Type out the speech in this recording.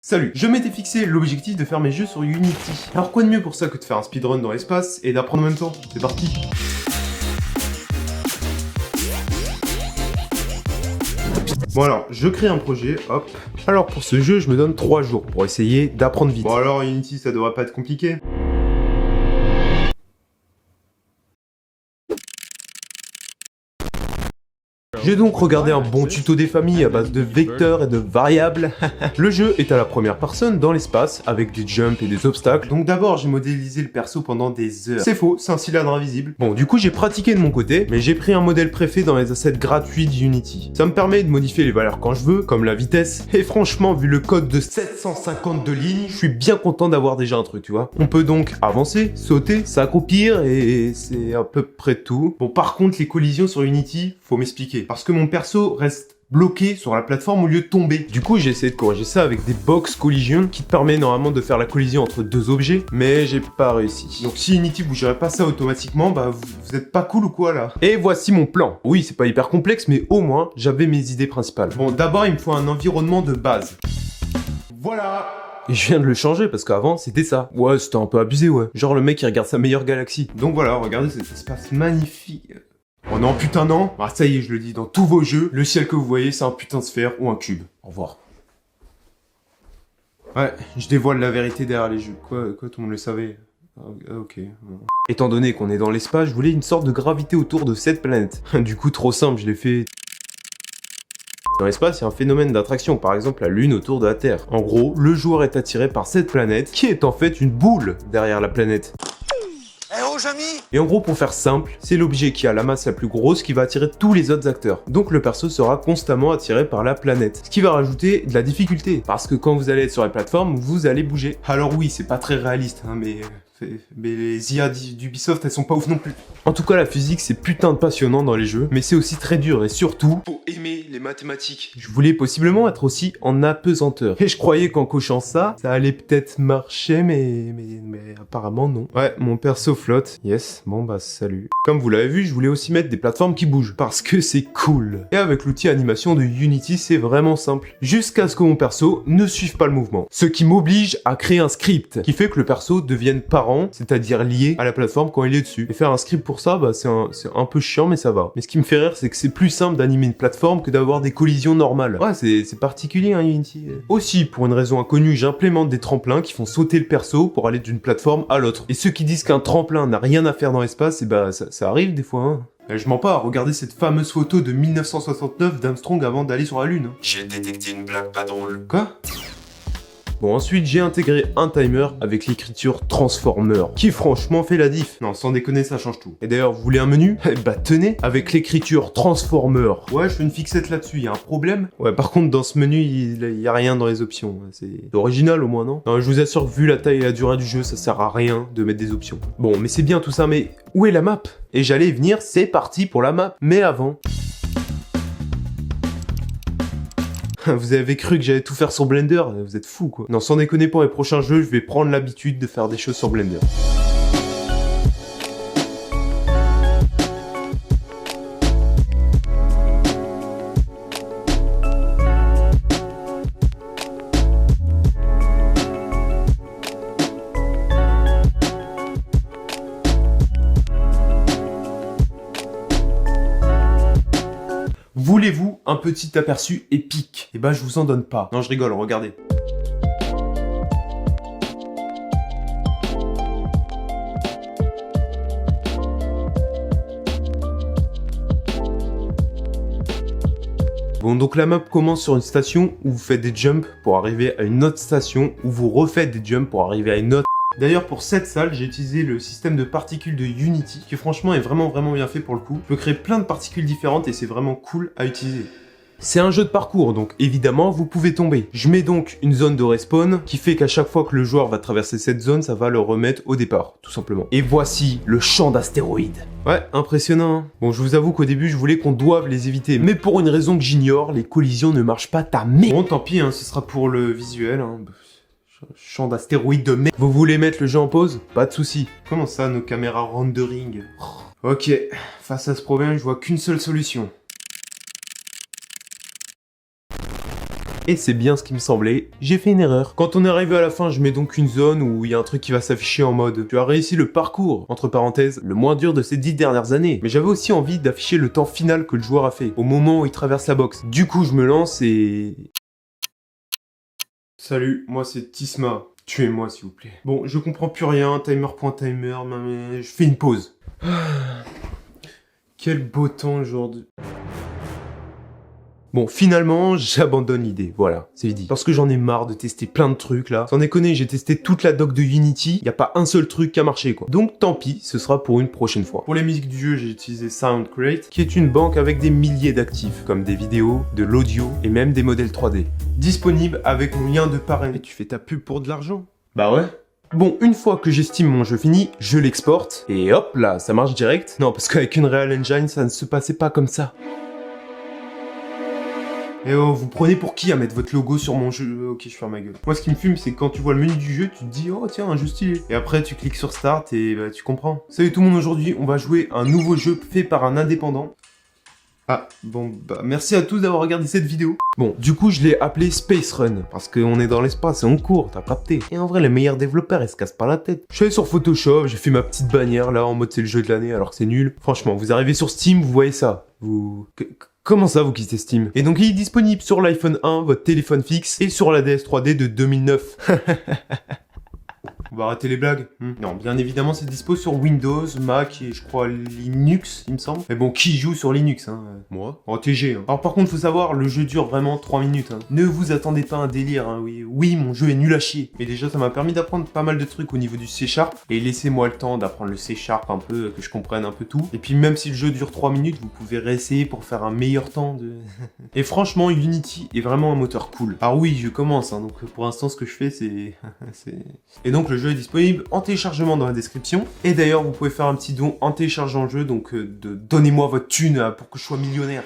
Salut, je m'étais fixé l'objectif de faire mes jeux sur Unity. Alors quoi de mieux pour ça que de faire un speedrun dans l'espace et d'apprendre en même temps? C'est parti. Bon alors, je crée un projet, hop. Alors pour ce jeu, je me donne 3 jours pour essayer d'apprendre vite. Bon alors Unity, ça devrait pas être compliqué. J'ai donc regardé un bon tuto des familles à base de vecteurs et de variables. Le jeu est à la première personne dans l'espace avec des jumps et des obstacles. Donc d'abord j'ai modélisé le perso pendant des heures. C'est faux, c'est un cylindre invisible. Bon du coup j'ai pratiqué de mon côté, mais j'ai pris un modèle préfet dans les assets gratuits d'Unity. Ça me permet de modifier les valeurs quand je veux, comme la vitesse. Et franchement vu le code de 752 lignes, je suis bien content d'avoir déjà un truc, tu vois. On peut donc avancer, sauter, s'accroupir et c'est à peu près tout. Bon par contre les collisions sur Unity, faut m'expliquer. Parce que mon perso reste bloqué sur la plateforme au lieu de tomber. Du coup, j'ai essayé de corriger ça avec des box collision qui te permet normalement de faire la collision entre deux objets, mais j'ai pas réussi. Donc si Unity vous gérez pas ça automatiquement, bah vous êtes pas cool ou quoi là? Et voici mon plan. Oui, c'est pas hyper complexe, mais au moins, j'avais mes idées principales. Bon, d'abord, il me faut un environnement de base. Voilà! Et je viens de le changer parce qu'avant c'était ça. Ouais, c'était un peu abusé, ouais. Genre le mec il regarde sa meilleure galaxie. Donc voilà, regardez cet espace magnifique. Oh non, putain non. Ah ça y est, je le dis, dans tous vos jeux, le ciel que vous voyez, c'est un putain de sphère ou un cube. Au revoir. Ouais, je dévoile la vérité derrière les jeux. Quoi, tout le monde le savait. Ah, ok. Bon. Étant donné qu'on est dans l'espace, je voulais une sorte de gravité autour de cette planète. Du coup, trop simple, je l'ai fait... Dans l'espace, il y a un phénomène d'attraction, par exemple la Lune autour de la Terre. En gros, le joueur est attiré par cette planète, qui est en fait une boule derrière la planète. Et en gros, pour faire simple, c'est l'objet qui a la masse la plus grosse qui va attirer tous les autres acteurs. Donc le perso sera constamment attiré par la planète. Ce qui va rajouter de la difficulté, parce que quand vous allez être sur la plateforme, vous allez bouger. Alors oui, c'est pas très réaliste, hein, mais les IA d'Ubisoft, elles sont pas ouf non plus. En tout cas, la physique, c'est putain de passionnant dans les jeux, mais c'est aussi très dur, et surtout, faut aimer les mathématiques. Je voulais possiblement être aussi en apesanteur. Et je croyais qu'en cochant ça, ça allait peut-être marcher, mais apparemment non. Ouais, mon perso flotte. Yes, bon bah salut. Comme vous l'avez vu, je voulais aussi mettre des plateformes qui bougent, parce que c'est cool. Et avec l'outil animation de Unity, c'est vraiment simple. Jusqu'à ce que mon perso ne suive pas le mouvement. Ce qui m'oblige à créer un script, qui fait que le perso devienne parent, c'est-à-dire lié à la plateforme quand il est dessus. Et faire un script pour ça, bah c'est un peu chiant, mais ça va. Mais ce qui me fait rire, c'est que c'est plus simple d'animer une plateforme que d'avoir des collisions normales. Ouais, c'est particulier, hein, Unity. Aussi, pour une raison inconnue, j'implémente des tremplins qui font sauter le perso pour aller d'une plateforme à l'autre. Et ceux qui disent qu'un tremplin n'a rien à faire dans l'espace, et bah ça arrive des fois, hein. Je mens pas, regardez cette fameuse photo de 1969 d'Armstrong avant d'aller sur la Lune. J'ai détecté une blague pas drôle. Quoi? Bon, ensuite, j'ai intégré un timer avec l'écriture Transformer, qui franchement fait la diff. Non, sans déconner, ça change tout. Et d'ailleurs, vous voulez un menu? Eh bah tenez, avec l'écriture Transformer. Ouais, je fais une fixette là-dessus, il y a un problème? Ouais, par contre, dans ce menu, il y a rien dans les options. C'est original au moins, non? Non, je vous assure que vu la taille et la durée du jeu, ça sert à rien de mettre des options. Bon, mais c'est bien tout ça, mais où est la map? Et j'allais y venir, c'est parti pour la map. Mais avant... Vous avez cru que j'allais tout faire sur Blender? Vous êtes fous quoi. Non, sans déconner, pour les prochains jeux, je vais prendre l'habitude de faire des choses sur Blender. Voulez-vous un petit aperçu épique? Eh ben je vous en donne pas. Non je rigole, regardez. Bon donc la map commence sur une station où vous faites des jumps pour arriver à une autre station où vous refaites des jumps pour arriver à une autre. D'ailleurs pour cette salle, j'ai utilisé le système de particules de Unity qui franchement est vraiment bien fait pour le coup. Je peux créer plein de particules différentes et c'est vraiment cool à utiliser. C'est un jeu de parcours, donc évidemment, vous pouvez tomber. Je mets donc une zone de respawn qui fait qu'à chaque fois que le joueur va traverser cette zone, ça va le remettre au départ, tout simplement. Et voici le champ d'astéroïdes. Ouais, impressionnant, hein. Bon, je vous avoue qu'au début, je voulais qu'on doive les éviter, mais pour une raison que j'ignore, les collisions ne marchent pas ta mère. Bon, tant pis, hein, ce sera pour le visuel, hein. Champ d'astéroïdes de merde. Vous voulez mettre le jeu en pause? Pas de souci. Comment ça, nos caméras rendering? Ok, face à ce problème, je vois qu'une seule solution. Et c'est bien ce qui me semblait, j'ai fait une erreur. Quand on est arrivé à la fin, je mets donc une zone où il y a un truc qui va s'afficher en mode tu as réussi le parcours, entre parenthèses, le moins dur de ces 10 dernières années. Mais j'avais aussi envie d'afficher le temps final que le joueur a fait, au moment où il traverse la box. Du coup, je me lance et... Salut, moi c'est Tisma. Tuez-moi s'il vous plaît. Bon, je comprends plus rien, timer.timer, mais je fais une pause. Quel beau temps aujourd'hui. Bon, finalement, j'abandonne l'idée, voilà, c'est dit. Parce que j'en ai marre de tester plein de trucs, là. Sans déconner, j'ai testé toute la doc de Unity, y a pas un seul truc qui a marché, quoi. Donc tant pis, ce sera pour une prochaine fois. Pour les musiques du jeu, j'ai utilisé SoundCrate, qui est une banque avec des milliers d'actifs, comme des vidéos, de l'audio, et même des modèles 3D. Disponible avec mon lien de parrain. Et tu fais ta pub pour de l'argent? Bah ouais. Bon, une fois que j'estime mon jeu fini, je l'exporte, et hop là, ça marche direct. Non, parce qu'avec une Unreal Engine, ça ne se passait pas comme ça. Et oh, vous prenez pour qui à mettre votre logo sur mon jeu? Ok, je ferme ma gueule. Moi, ce qui me fume, c'est quand tu vois le menu du jeu, tu te dis, oh tiens, un jeu stylé. Et après, tu cliques sur Start et bah, tu comprends. Salut tout le monde, aujourd'hui, on va jouer un nouveau jeu fait par un indépendant. Ah, bon, bah, merci à tous d'avoir regardé cette vidéo. Bon, du coup, je l'ai appelé Space Run, parce qu'on est dans l'espace et on court, t'as capté. Et en vrai, les meilleurs développeurs, ils se cassent pas la tête. Je suis allé sur Photoshop, j'ai fait ma petite bannière, là, en mode c'est le jeu de l'année, alors que c'est nul. Franchement, vous arrivez sur Steam, vous voyez ça. Comment ça, vous quittez Steam? Et donc, il est disponible sur l'iPhone 1, votre téléphone fixe, et sur la DS 3D de 2009. On va arrêter les blagues. Non, bien évidemment, c'est dispo sur Windows, Mac et je crois Linux, il me semble. Mais bon, qui joue sur Linux, hein? Moi. En TG, hein. Alors par contre, faut savoir, le jeu dure vraiment 3 minutes, hein. Ne vous attendez pas à un délire, hein. Oui, mon jeu est nul à chier. Mais déjà, ça m'a permis d'apprendre pas mal de trucs au niveau du C#. Et laissez-moi le temps d'apprendre le C# un peu, que je comprenne un peu tout. Et puis même si le jeu dure 3 minutes, vous pouvez réessayer pour faire un meilleur temps de... Et franchement, Unity est vraiment un moteur cool. Alors oui, je commence, hein, donc pour l'instant, ce que je fais, c'est... Et donc, le jeu est disponible en téléchargement dans la description. Et d'ailleurs, vous pouvez faire un petit don en téléchargeant le jeu, donc donnez-moi votre thune pour que je sois millionnaire.